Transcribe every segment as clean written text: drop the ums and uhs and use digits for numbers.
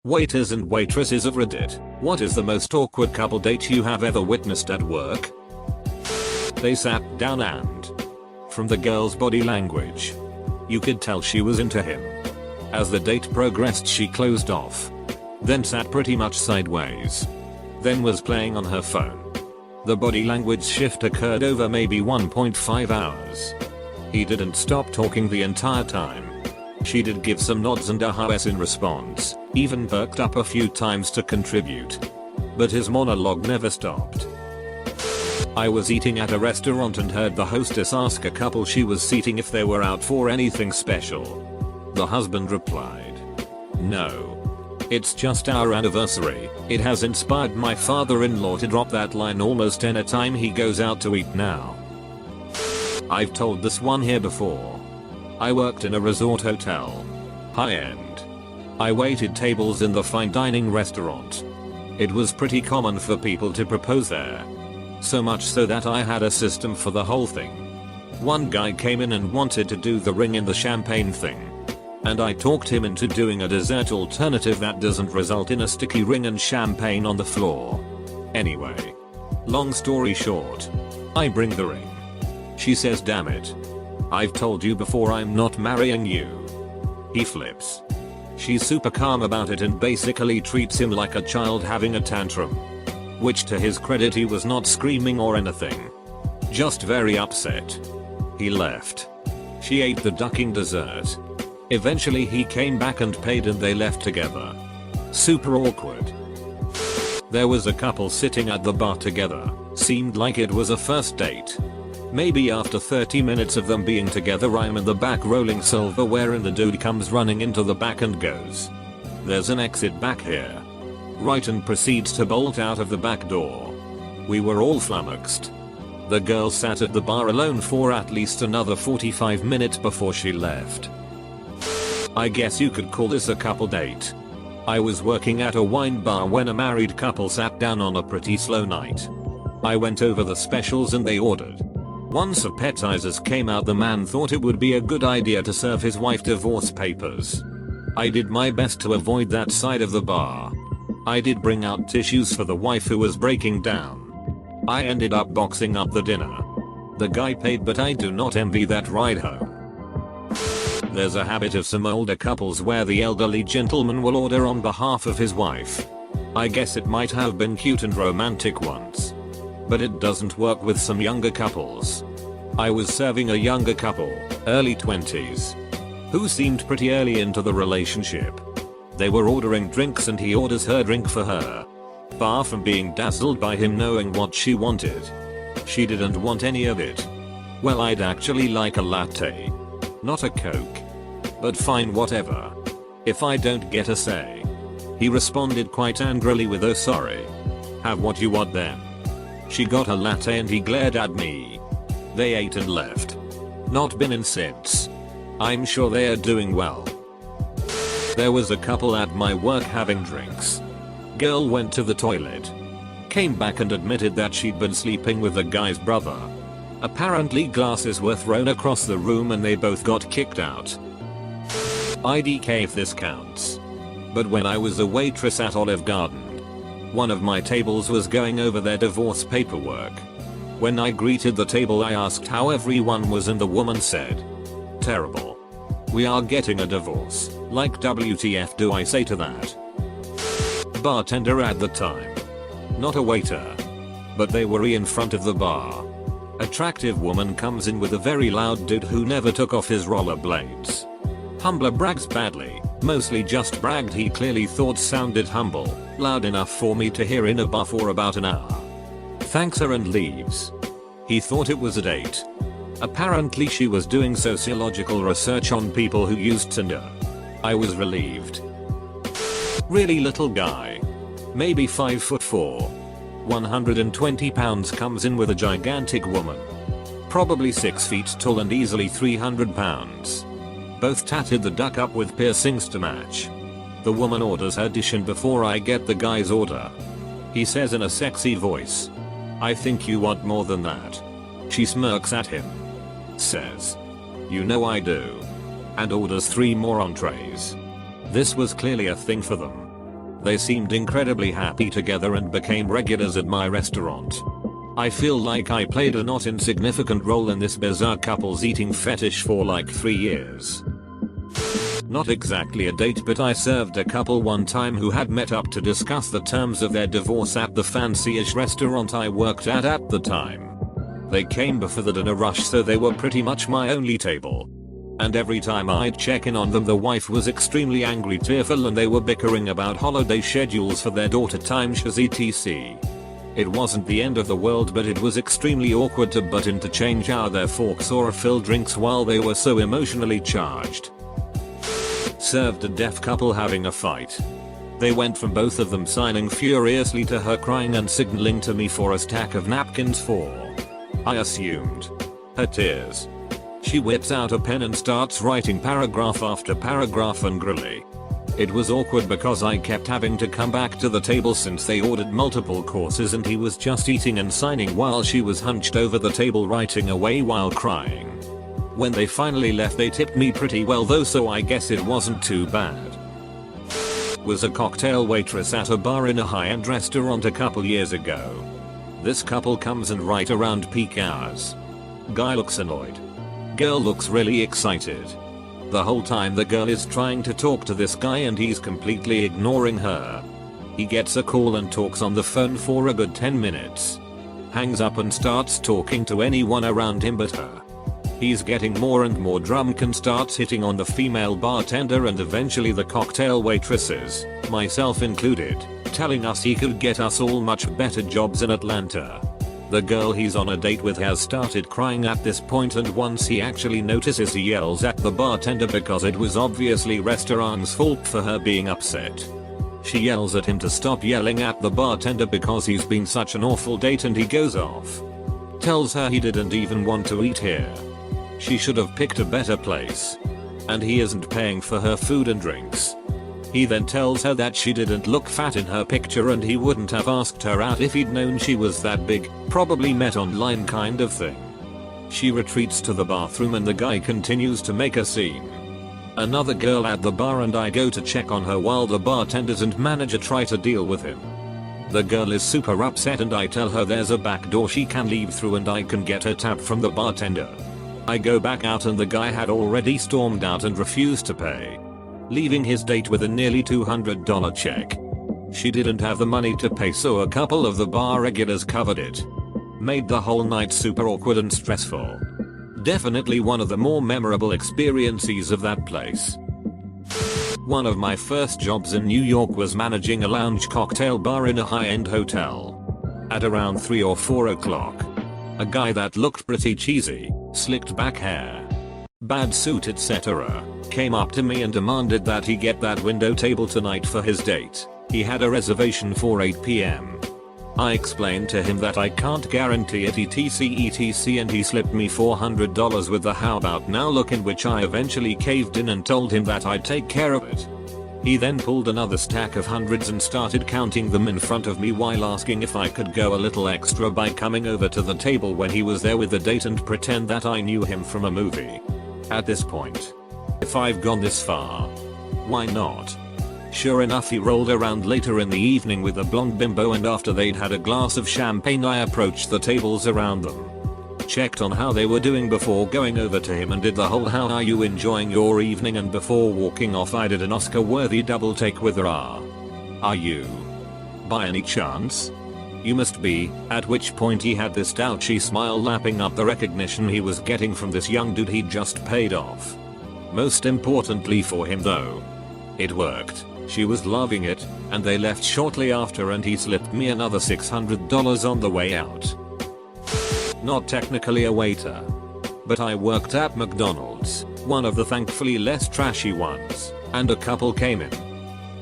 Waiters and waitresses of Reddit, what is the most awkward couple date you have ever witnessed at work? They sat down and, from the girl's body language, you could tell she was into him. As the date progressed, she closed off, then sat pretty much sideways, then was playing on her phone. The body language shift occurred over maybe 1.5 hours. He didn't stop talking the entire time. She did give some nods and ahas in response, even perked up a few times to contribute. But his monologue never stopped. I was eating at a restaurant and heard the hostess ask a couple she was seating if they were out for anything special. The husband replied, "No. It's just our anniversary. It has inspired my father-in-law to drop that line almost any time he goes out to eat now." I've told this one here before. I worked in a resort hotel. High-end. I waited tables in the fine dining restaurant. It was pretty common for people to propose there. So much so that I had a system for the whole thing. One guy came in and wanted to do the ring in the champagne thing. And I talked him into doing a dessert alternative that doesn't result in a sticky ring and champagne on the floor. Anyway. Long story short. I bring the ring. She says, "Damn it. I've told you before I'm not marrying you." He flips. She's super calm about it and basically treats him like a child having a tantrum. Which to his credit, he was not screaming or anything. Just very upset. He left. She ate the ducking dessert. Eventually he came back and paid and they left together. Super awkward. There was a couple sitting at the bar together. Seemed like it was a first date. Maybe after 30 minutes of them being together, I'm in the back rolling silverware and the dude comes running into the back and goes, "There's an exit back here." Right, and proceeds to bolt out of the back door. We were all flummoxed. The girl sat at the bar alone for at least another 45 minutes before she left. I guess you could call this a couple date. I was working at a wine bar when a married couple sat down on a pretty slow night. I went over the specials and they ordered. Once appetizers came out, the man thought it would be a good idea to serve his wife divorce papers. I did my best to avoid that side of the bar. I did bring out tissues for the wife who was breaking down. I ended up boxing up the dinner. The guy paid, but I do not envy that ride home. There's a habit of some older couples where the elderly gentleman will order on behalf of his wife. I guess it might have been cute and romantic once. But it doesn't work with some younger couples. I was serving a younger couple, early 20s, who seemed pretty early into the relationship. They were ordering drinks and he orders her drink for her. Far from being dazzled by him knowing what she wanted. She didn't want any of it. "Well, I'd actually like a latte. Not a Coke. But fine, whatever. If I don't get a say." He responded quite angrily with, "Oh, sorry. Have what you want then." She got a latte and he glared at me. They ate and left. Not been in since. I'm sure they are doing well. There was a couple at my work having drinks. Girl went to the toilet. Came back and admitted that she'd been sleeping with the guy's brother. Apparently glasses were thrown across the room and they both got kicked out. IDK if this counts. But when I was a waitress at Olive Garden, one of my tables was going over their divorce paperwork. When I greeted the table, I asked how everyone was and the woman said, "Terrible. We are getting a divorce." Like, WTF do I say to that? Bartender at the time. Not a waiter. But they were in front of the bar. Attractive woman comes in with a very loud dude who never took off his rollerblades. Humbler brags badly, mostly just bragged he clearly thought sounded humble, loud enough for me to hear in a bar for about an hour. Thanks her and leaves. He thought it was a date. Apparently she was doing sociological research on people who used Tinder. I was relieved. Really little guy. Maybe 5'4". 120 pounds comes in with a gigantic woman. Probably 6 feet tall and easily 300 pounds. Both tatted the duck up with piercings to match. The woman orders her dish and before I get the guy's order, he says in a sexy voice, "I think you want more than that." She smirks at him. Says, "You know I do." And orders 3 more entrees. This was clearly a thing for them. They seemed incredibly happy together and became regulars at my restaurant. I feel like I played a not insignificant role in this bizarre couple's eating fetish for like 3 years. Not exactly a date, but I served a couple one time who had met up to discuss the terms of their divorce at the fancy-ish restaurant I worked at the time. They came before that in a rush, so they were pretty much my only table. And every time I'd check in on them, the wife was extremely angry, tearful, and they were bickering about holiday schedules for their daughter, timeshares etc. It wasn't the end of the world, but it was extremely awkward to butt in to change out their forks or fill drinks while they were so emotionally charged. Served a deaf couple having a fight. They went from both of them signing furiously to her crying and signaling to me for a stack of napkins for, I assumed, her tears. She whips out a pen and starts writing paragraph after paragraph angrily. It was awkward because I kept having to come back to the table since they ordered multiple courses and he was just eating and signing while she was hunched over the table writing away while crying. When they finally left, they tipped me pretty well though, so I guess it wasn't too bad. Was a cocktail waitress at a bar in a high-end restaurant a couple years ago. This couple comes in right around peak hours. Guy looks annoyed. Girl looks really excited. The whole time the girl is trying to talk to this guy and he's completely ignoring her. He gets a call and talks on the phone for a good 10 minutes. Hangs up and starts talking to anyone around him but her. He's getting more and more drunk and starts hitting on the female bartender and eventually the cocktail waitresses, myself included, telling us he could get us all much better jobs in Atlanta. The girl he's on a date with has started crying at this point, and once he actually notices, he yells at the bartender because it was obviously restaurant's fault for her being upset. She yells at him to stop yelling at the bartender because he's been such an awful date, and he goes off. Tells her he didn't even want to eat here. She should have picked a better place. And he isn't paying for her food and drinks. He then tells her that she didn't look fat in her picture and he wouldn't have asked her out if he'd known she was that big, probably met online kind of thing. She retreats to the bathroom and the guy continues to make a scene. Another girl at the bar and I go to check on her while the bartenders and manager try to deal with him. The girl is super upset and I tell her there's a back door she can leave through and I can get her tab from the bartender. I go back out and the guy had already stormed out and refused to pay, leaving his date with a nearly $200 check. She didn't have the money to pay, so a couple of the bar regulars covered it. Made the whole night super awkward and stressful. Definitely one of the more memorable experiences of that place. One of my first jobs in New York was managing a lounge cocktail bar in a high-end hotel. At around 3 or 4 o'clock, a guy that looked pretty cheesy, slicked back hair, bad suit etc., came up to me and demanded that he get that window table tonight for his date. He had a reservation for 8 p.m. I explained to him that I can't guarantee it etc, and he slipped me $400 with the "how about now" look, in which I eventually caved in and told him that I'd take care of it. He then pulled another stack of hundreds and started counting them in front of me while asking if I could go a little extra by coming over to the table when he was there with the date and pretend that I knew him from a movie. At this point, if I've gone this far, why not? Sure enough, he rolled around later in the evening with a blonde bimbo, and after they'd had a glass of champagne I approached the tables around them. Checked on how they were doing before going over to him and did the whole "how are you enjoying your evening," and before walking off I did an Oscar-worthy double take with her "Are you, by any chance? You must be," at which point he had this douchy smile lapping up the recognition he was getting from this young dude he'd just paid off. Most importantly for him though, it worked. She was loving it, and they left shortly after and he slipped me another $600 on the way out. Not technically a waiter, but I worked at McDonald's, one of the thankfully less trashy ones, and a couple came in.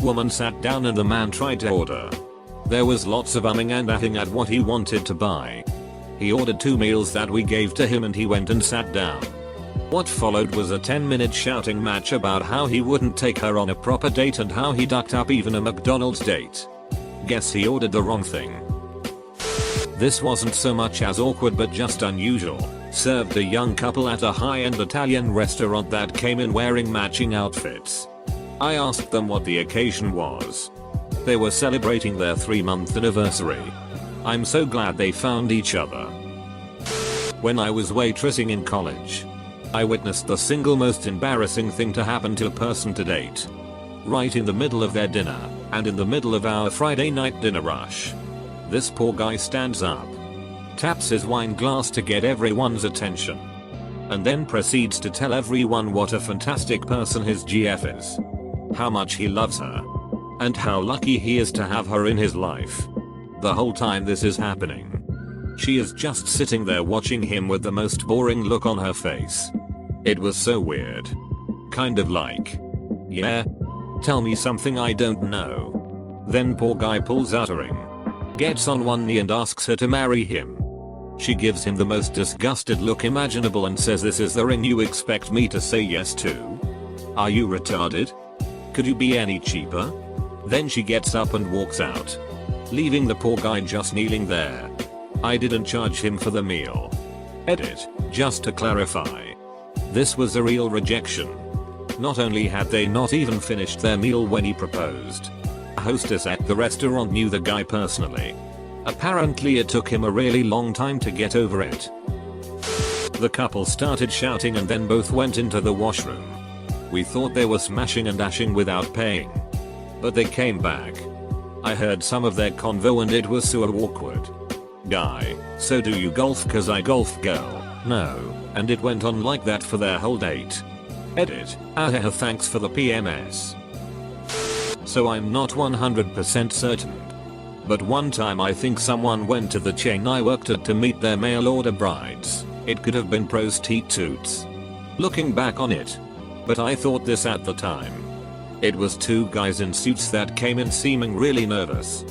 Woman sat down and the man tried to order. There was lots of umming and ahhing at what he wanted to buy. He ordered 2 meals that we gave to him and he went and sat down. What followed was a 10-minute shouting match about how he wouldn't take her on a proper date and how he ducked up even a McDonald's date. Guess he ordered the wrong thing. This wasn't so much as awkward but just unusual. Served a young couple at a high-end Italian restaurant that came in wearing matching outfits. I asked them what the occasion was. They were celebrating their 3-month anniversary. I'm so glad they found each other. When I was waitressing in college, I witnessed the single most embarrassing thing to happen to a person to date. Right in the middle of their dinner, and in the middle of our Friday night dinner rush, this poor guy stands up, taps his wine glass to get everyone's attention, and then proceeds to tell everyone what a fantastic person his GF is, how much he loves her, and how lucky he is to have her in his life. The whole time this is happening, she is just sitting there watching him with the most boring look on her face. It was so weird. Kind of like, yeah, tell me something I don't know. Then poor guy pulls out a ring, gets on one knee and asks her to marry him. She gives him the most disgusted look imaginable and says, "This is the ring you expect me to say yes to? Are you retarded? Could you be any cheaper?" Then she gets up and walks out, leaving the poor guy just kneeling there. I didn't charge him for the meal. Edit, just to clarify. This was a real rejection. Not only had they not even finished their meal when he proposed, a hostess at the restaurant knew the guy personally. Apparently it took him a really long time to get over it. The couple started shouting and then both went into the washroom. We thought they were smashing and dashing without paying, but they came back. I heard some of their convo and it was so awkward. Guy, "So do you golf?" "Cause I golf." Girl, "No." And it went on like that for their whole date. Edit, thanks for the PMS. So I'm not 100% certain, but one time I think someone went to the chain I worked at to meet their mail order brides. It could have been prostitutes. Looking back on it, but I thought this at the time. It was two guys in suits that came in seeming really nervous.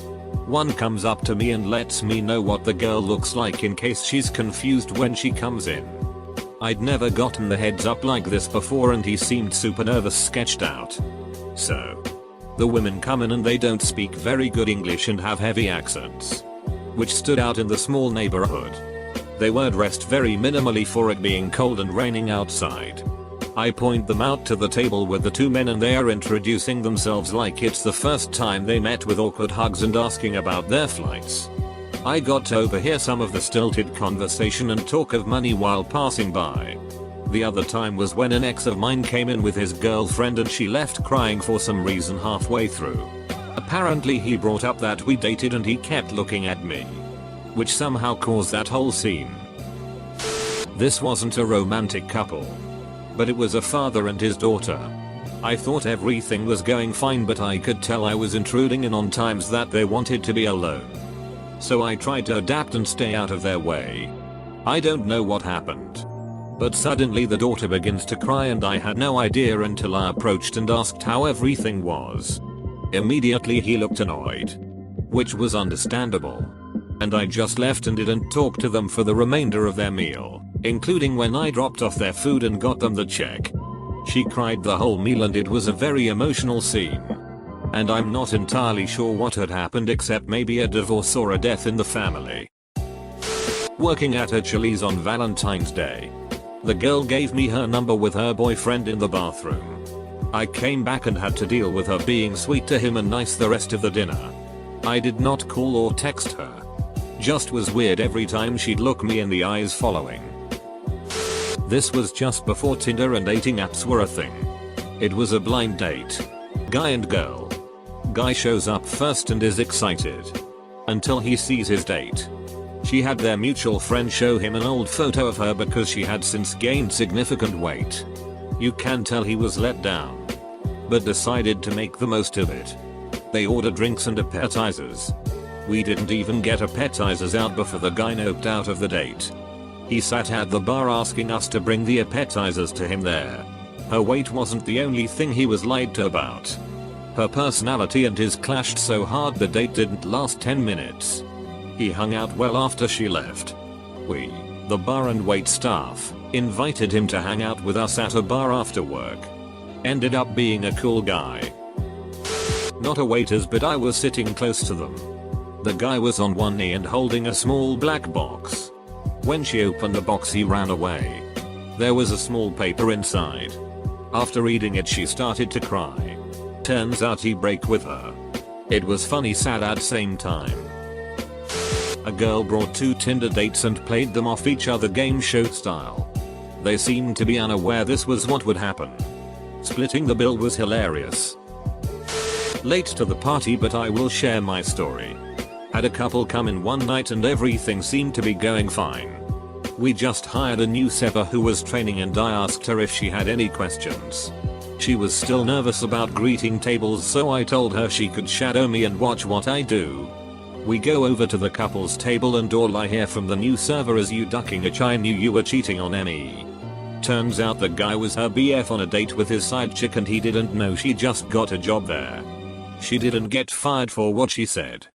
One comes up to me and lets me know what the girl looks like in case she's confused when she comes in. I'd never gotten the heads up like this before and he seemed super nervous, sketched out. So, the women come in and they don't speak very good English and have heavy accents, which stood out in the small neighborhood. They were dressed very minimally for it being cold and raining outside. I point them out to the table with the two men and they are introducing themselves like it's the first time they met, with awkward hugs and asking about their flights. I got to overhear some of the stilted conversation and talk of money while passing by. The other time was when an ex of mine came in with his girlfriend and she left crying for some reason halfway through. Apparently he brought up that we dated and he kept looking at me, which somehow caused that whole scene. This wasn't a romantic couple, but it was a father and his daughter. I thought everything was going fine, but I could tell I was intruding in on times that they wanted to be alone. So I tried to adapt and stay out of their way. I don't know what happened, but suddenly the daughter begins to cry and I had no idea until I approached and asked how everything was. Immediately he looked annoyed, which was understandable, and I just left and didn't talk to them for the remainder of their meal, including when I dropped off their food and got them the check. She cried the whole meal and it was a very emotional scene. And I'm not entirely sure what had happened, except maybe a divorce or a death in the family. Working at a Chili's on Valentine's Day, the girl gave me her number with her boyfriend in the bathroom. I came back and had to deal with her being sweet to him and nice the rest of the dinner. I did not call or text her. Just was weird every time she'd look me in the eyes following. This was just before Tinder and dating apps were a thing. It was a blind date. Guy and girl. Guy shows up first and is excited until he sees his date. She had their mutual friend show him an old photo of her because she had since gained significant weight. You can tell he was let down, but decided to make the most of it. They ordered drinks and appetizers. We didn't even get appetizers out before the guy noped out of the date. He sat at the bar asking us to bring the appetizers to him there. Her weight wasn't the only thing he was lied to about. Her personality and his clashed so hard the date didn't last 10 minutes. He hung out well after she left. We, the bar and wait staff, invited him to hang out with us at a bar after work. Ended up being a cool guy. Not a waiters, but I was sitting close to them. The guy was on one knee and holding a small black box. When she opened the box he ran away. There was a small paper inside. After reading it she started to cry. Turns out he broke with her. It was funny sad at same time. A girl brought 2 Tinder dates and played them off each other game show style. They seemed to be unaware this was what would happen. Splitting the bill was hilarious. Late to the party, but I will share my story. Had a couple come in one night and everything seemed to be going fine. We just hired a new server who was training and I asked her if she had any questions. She was still nervous about greeting tables, so I told her she could shadow me and watch what I do. We go over to the couple's table and all I hear from the new server is, "You ducking a I knew you were cheating on me." Turns out the guy was her BF on a date with his side chick and he didn't know she just got a job there. She didn't get fired for what she said.